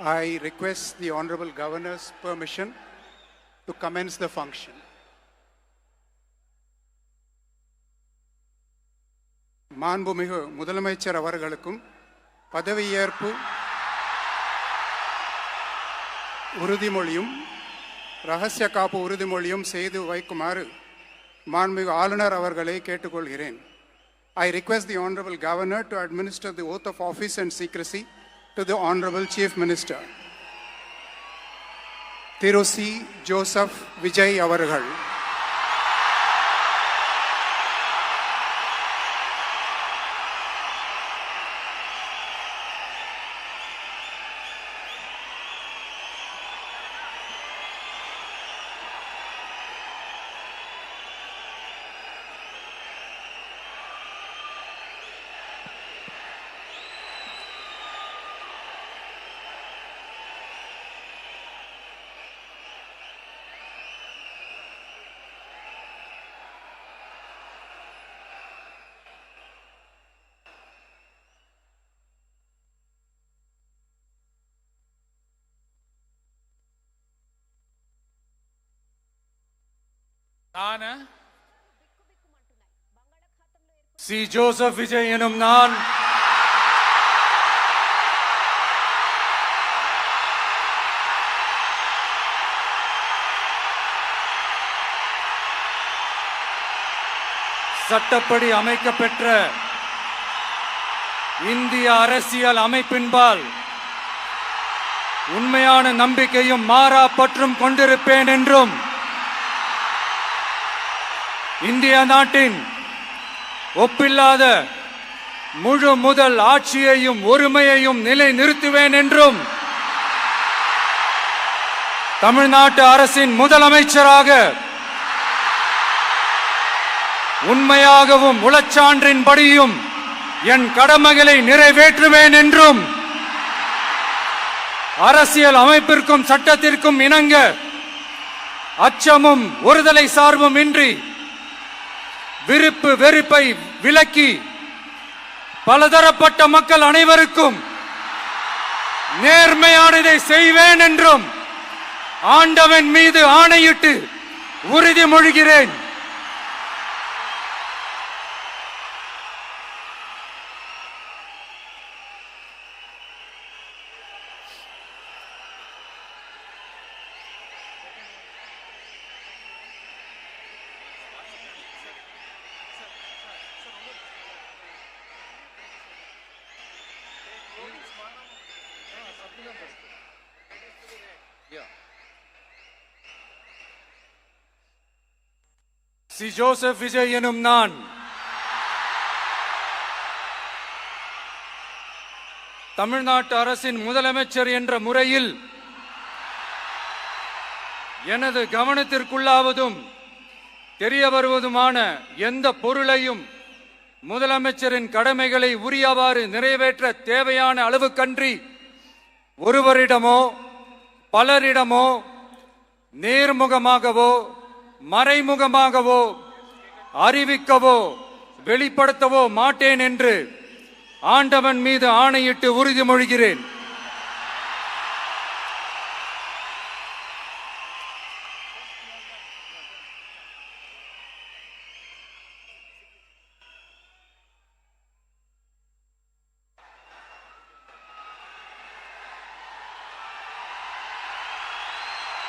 I request the Honorable Governor's permission to commence the function. மாண்புமிகு முதலமைச்சர் அவர்களுக்கும் பதவியேற்பு உறுதிமொழியும் ரகசிய காப்பு உறுதிமொழியும் செய்து வைக்குமாறு மாண்புமிகு ஆளுநர் அவர்களை கேட்டுக்கொள்கிறேன். I request the Honorable Governor to administer the oath of office and secrecy to the Honorable Chief Minister. Thiru C. Joseph Vijay அவர்கள். நான் சி. ஜோசப் விஜய் எனும் நான் சட்டப்படி அமைக்கப்பெற்ற இந்திய அரசியல் அமைப்பின்பால் உண்மையான நம்பிக்கையும் மாறா பற்றும் கொண்டிருப்பேன் என்றும் இந்திய நாட்டின் ஒப்பில்லாத முழு முதல் ஆட்சியையும் ஒருமையையும் நிலை நிறுத்துவேன் என்றும் தமிழ்நாட்டு அரசின் முதலமைச்சராக உண்மையாகவும் உளச்சான்றின்படியும் என் கடமைகளை நிறைவேற்றுவேன் என்றும் அரசியல் அமைப்பிற்கும் சட்டத்திற்கும் இணங்க அச்சமும் ஒருதலை சார்பும் இன்றி விருப்பு வெறுப்பை விலக்கி பலதரப்பட்ட மக்கள் அனைவருக்கும் நேர்மையானதை செய்வேன் என்றும் ஆண்டவன் மீது ஆணையிட்டு உறுதிமொழிகிறேன். சி. ஜோசப் விஜய் எனும் நான் தமிழ்நாட்டு அரசின் முதலமைச்சர் என்ற முறையில் எனது கவனத்திற்குள்ளாவதும் தெரிய வருவதுமான எந்த பொருளையும் முதலமைச்சரின் கடமைகளை உரியவாறு நிறைவேற்ற தேவையான அளவுக்கன்றி ஒருவரிடமோ பலரிடமோ நேர்முகமாகவோ மறைமுகமாகவோ அறிவிக்கவோ வெளிப்படுத்தவோ மாட்டேன் என்று ஆண்டவன் மீது ஆணையிட்டு உறுதிமொழிகிறேன்.